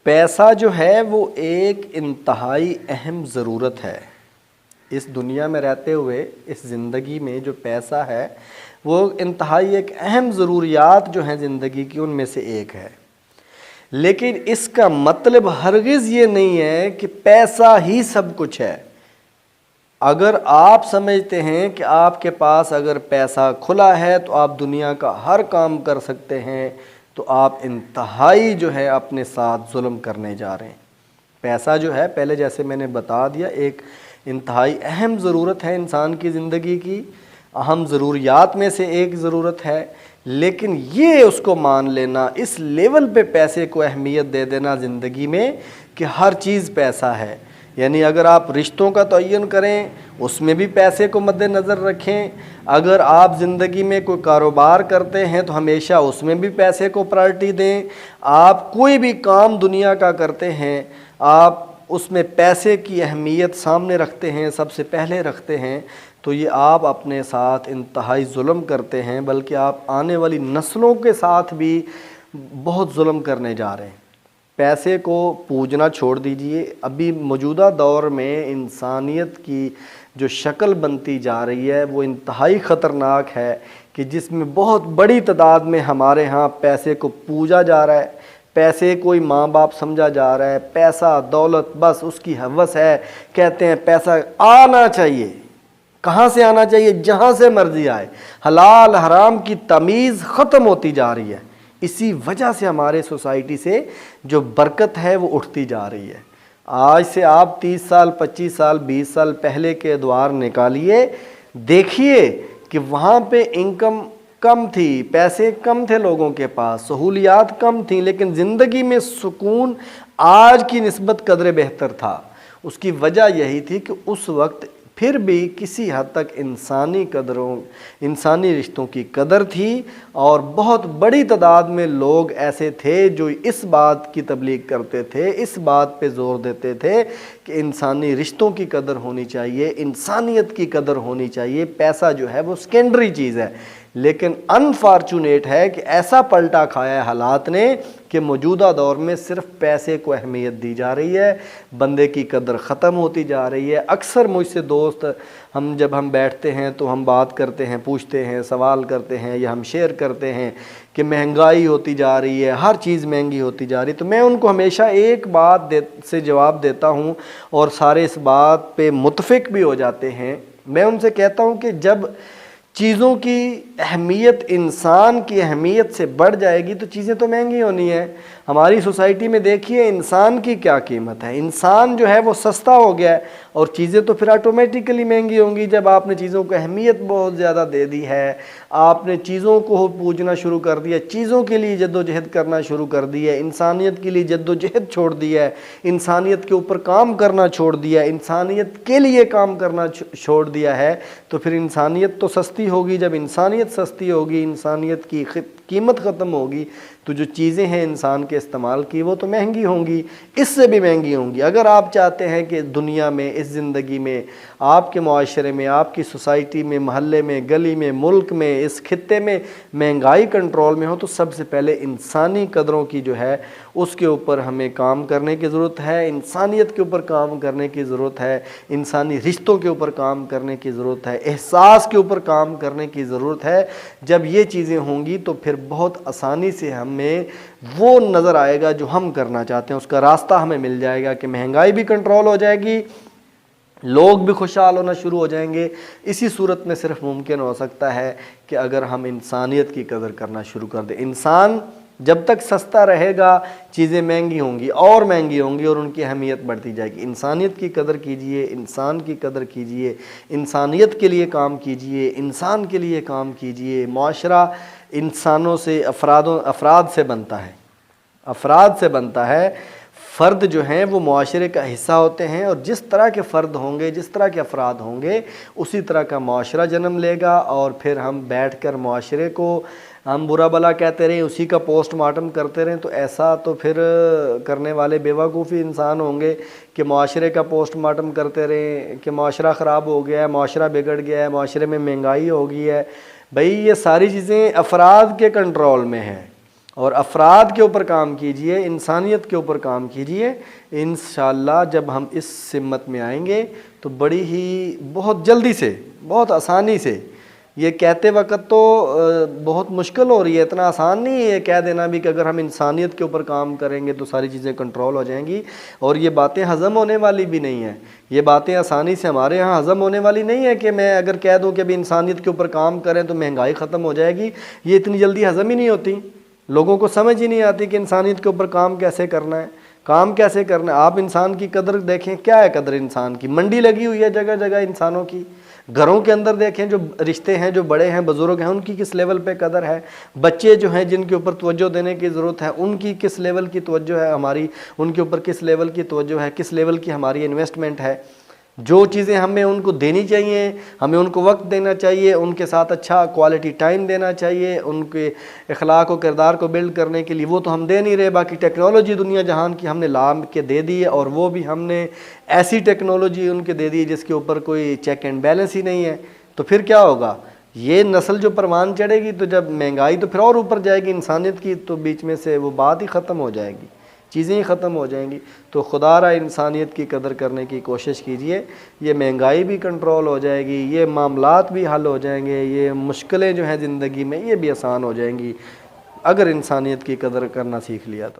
پیسہ جو ہے وہ ایک انتہائی اہم ضرورت ہے اس دنیا میں رہتے ہوئے. اس زندگی میں جو پیسہ ہے وہ انتہائی ایک اہم ضروریات جو ہیں زندگی کی ان میں سے ایک ہے. لیکن اس کا مطلب ہرگز یہ نہیں ہے کہ پیسہ ہی سب کچھ ہے. اگر آپ سمجھتے ہیں کہ آپ کے پاس اگر پیسہ کھلا ہے تو آپ دنیا کا ہر کام کر سکتے ہیں تو آپ انتہائی جو ہے اپنے ساتھ ظلم کرنے جا رہے ہیں. پیسہ جو ہے پہلے جیسے میں نے بتا دیا ایک انتہائی اہم ضرورت ہے انسان کی زندگی کی، اہم ضروریات میں سے ایک ضرورت ہے. لیکن یہ اس کو مان لینا، اس لیول پہ پیسے کو اہمیت دے دینا زندگی میں کہ ہر چیز پیسہ ہے. یعنی اگر آپ رشتوں کا تعین کریں اس میں بھی پیسے کو مد نظر رکھیں. اگر آپ زندگی میں کوئی کاروبار کرتے ہیں تو ہمیشہ اس میں بھی پیسے کو پرائرٹی دیں. آپ کوئی بھی کام دنیا کا کرتے ہیں آپ اس میں پیسے کی اہمیت سامنے رکھتے ہیں، سب سے پہلے رکھتے ہیں، تو یہ آپ اپنے ساتھ انتہائی ظلم کرتے ہیں، بلکہ آپ آنے والی نسلوں کے ساتھ بھی بہت ظلم کرنے جا رہے ہیں. پیسے کو پوجنا چھوڑ دیجئے. ابھی موجودہ دور میں انسانیت کی جو شکل بنتی جا رہی ہے وہ انتہائی خطرناک ہے کہ جس میں بہت بڑی تعداد میں ہمارے ہاں پیسے کو پوجا جا رہا ہے. پیسے کوئی ماں باپ سمجھا جا رہا ہے. پیسہ دولت بس اس کی ہوس ہے. کہتے ہیں پیسہ آنا چاہیے. کہاں سے آنا چاہیے؟ جہاں سے مرضی آئے. حلال حرام کی تمیز ختم ہوتی جا رہی ہے. اسی وجہ سے ہمارے سوسائٹی سے جو برکت ہے وہ اٹھتی جا رہی ہے. آج سے آپ 30 سال 25 سال 20 سال پہلے کے ادوار نکالیے، دیکھیے کہ وہاں پہ انکم کم تھی، پیسے کم تھے لوگوں کے پاس، سہولیات کم تھیں، لیکن زندگی میں سکون آج کی نسبت قدرے بہتر تھا. اس کی وجہ یہی تھی کہ اس وقت پھر بھی کسی حد تک انسانی رشتوں کی قدر تھی، اور بہت بڑی تعداد میں لوگ ایسے تھے جو اس بات کی تبلیغ کرتے تھے، اس بات پہ زور دیتے تھے کہ انسانی رشتوں کی قدر ہونی چاہیے، انسانیت کی قدر ہونی چاہیے. پیسہ جو ہے وہ سیکنڈری چیز ہے. لیکن انفارچونیٹ ہے کہ ایسا پلٹا کھایا ہے حالات نے کہ موجودہ دور میں صرف پیسے کو اہمیت دی جا رہی ہے، بندے کی قدر ختم ہوتی جا رہی ہے. اکثر مجھ سے دوست جب ہم بیٹھتے ہیں تو ہم بات کرتے ہیں، پوچھتے ہیں، سوال کرتے ہیں یا ہم شیئر کرتے ہیں کہ مہنگائی ہوتی جا رہی ہے، ہر چیز مہنگی ہوتی جا رہی ہے. تو میں ان کو ہمیشہ ایک بات سے جواب دیتا ہوں اور سارے اس بات پہ متفق بھی ہو جاتے ہیں. میں ان سے کہتا ہوں کہ جب چیزوں کی اہمیت انسان کی اہمیت سے بڑھ جائے گی تو چیزیں تو مہنگی ہونی ہیں. ہماری سوسائٹی میں دیکھیے انسان کی کیا قیمت ہے. انسان جو ہے وہ سستا ہو گیا ہے اور چیزیں تو پھر آٹومیٹیکلی مہنگی ہوں گی. جب آپ نے چیزوں کو اہمیت بہت زیادہ دے دی ہے، آپ نے چیزوں کو پوجنا شروع کر دیا، چیزوں کے لیے جد و جہد کرنا شروع کر دی ہے، انسانیت کے لیے جد و جہد چھوڑ دی ہے، انسانیت کے اوپر کام کرنا چھوڑ دیا ہے، انسانیت کے لیے کام کرنا چھوڑ دیا ہے، تو پھر انسانیت تو سستی ہوگی. جب انسانیت سستی ہوگی، انسانیت کی قیمت ختم ہوگی، تو جو چیزیں ہیں انسان کے استعمال کی وہ تو مہنگی ہوں گی، اس سے بھی مہنگی ہوں گی. اگر آپ چاہتے ہیں کہ دنیا میں، اس زندگی میں، آپ کے معاشرے میں، آپ کی سوسائٹی میں، محلے میں، گلی میں، ملک میں، اس خطے میں مہنگائی کنٹرول میں ہو، تو سب سے پہلے انسانی قدروں کی جو ہے اس کے اوپر ہمیں کام کرنے کی ضرورت ہے. انسانیت کے اوپر کام کرنے کی ضرورت ہے، انسانی رشتوں کے اوپر کام کرنے کی ضرورت ہے، احساس کے اوپر کام کرنے کی ضرورت ہے. جب یہ چیزیں ہوں گی تو پھر بہت آسانی سے ہمیں وہ نظر آئے گا جو ہم کرنا چاہتے ہیں، اس کا راستہ ہمیں مل جائے گا کہ مہنگائی بھی کنٹرول ہو جائے گی، لوگ بھی خوشحال ہونا شروع ہو جائیں گے. اسی صورت میں صرف ممکن ہو سکتا ہے کہ اگر ہم انسانیت کی قدر کرنا شروع کر دیں. انسان جب تک سستا رہے گا چیزیں مہنگی ہوں گی اور مہنگی ہوں گی اور ان کی اہمیت بڑھتی جائے گی. انسانیت کی قدر کیجئے، انسان کی قدر کیجئے، انسانیت کے لیے کام کیجئے، انسان کے لیے کام کیجئے. معاشرہ انسانوں سے، افراد سے بنتا ہے، افراد سے بنتا ہے. فرد جو ہیں وہ معاشرے کا حصہ ہوتے ہیں، اور جس طرح کے فرد ہوں گے، جس طرح کے افراد ہوں گے، اسی طرح کا معاشرہ جنم لے گا. اور پھر ہم بیٹھ کر معاشرے کو ہم برا بلا کہتے رہیں، اسی کا پوسٹ مارٹم کرتے رہیں، تو ایسا تو پھر کرنے والے بیوقوفی انسان ہوں گے کہ معاشرے کا پوسٹ مارٹم کرتے رہیں کہ معاشرہ خراب ہو گیا ہے، معاشرہ بگڑ گیا ہے، معاشرے میں مہنگائی ہو گئی ہے. بھئی یہ ساری چیزیں افراد کے کنٹرول میں ہیں، اور افراد کے اوپر کام کیجئے، انسانیت کے اوپر کام کیجئے۔ انشاءاللہ جب ہم اس سمت میں آئیں گے تو بڑی ہی بہت جلدی سے، بہت آسانی سے، یہ کہتے وقت تو بہت مشکل ہو رہی ہے، اتنا آسان نہیں ہے یہ کہہ دینا بھی کہ اگر ہم انسانیت کے اوپر کام کریں گے تو ساری چیزیں کنٹرول ہو جائیں گی، اور یہ باتیں ہضم ہونے والی بھی نہیں ہیں، یہ باتیں آسانی سے ہمارے ہاں ہضم ہونے والی نہیں ہے کہ میں اگر کہہ دوں کہ ابھی انسانیت کے اوپر کام کریں تو مہنگائی ختم ہو جائے گی، یہ اتنی جلدی ہضم ہی نہیں ہوتی، لوگوں کو سمجھ ہی نہیں آتی کہ انسانیت کے اوپر کام کیسے کرنا ہے، کام کیسے کرنا ہے۔ آپ انسان کی قدر دیکھیں، کیا ہے قدر انسان کی؟ منڈی لگی ہوئی ہے جگہ جگہ انسانوں کی، گھروں کے اندر دیکھیں جو رشتے ہیں، جو بڑے ہیں، بزرگ ہیں، ان کی کس لیول پہ قدر ہے، بچے جو ہیں جن کے اوپر توجہ دینے کی ضرورت ہے ان کی کس لیول کی توجہ ہے، ہماری ان کے اوپر کس لیول کی توجہ ہے، کس لیول کی ہماری انویسٹمنٹ ہے۔ جو چیزیں ہمیں ان کو دینی چاہیے، ہمیں ان کو وقت دینا چاہیے، ان کے ساتھ اچھا کوالٹی ٹائم دینا چاہیے، ان کے اخلاق و کردار کو بلڈ کرنے کے لیے، وہ تو ہم دے نہیں رہے۔ باقی ٹیکنالوجی دنیا جہان کی ہم نے لام کے دے دی ہے، اور وہ بھی ہم نے ایسی ٹیکنالوجی ان کے دے دی جس کے اوپر کوئی چیک اینڈ بیلنس ہی نہیں ہے۔ تو پھر کیا ہوگا؟ یہ نسل جو پروان چڑھے گی تو جب مہنگائی تو پھر اور اوپر جائے گی انسانیت کی، تو بیچ میں سے وہ بات ہی ختم ہو جائے گی، چیزیں ہی ختم ہو جائیں گی۔ تو خدا را انسانیت کی قدر کرنے کی کوشش کیجئے، یہ مہنگائی بھی کنٹرول ہو جائے گی، یہ معاملات بھی حل ہو جائیں گے، یہ مشکلیں جو ہیں زندگی میں یہ بھی آسان ہو جائیں گی، اگر انسانیت کی قدر کرنا سیکھ لیا تو۔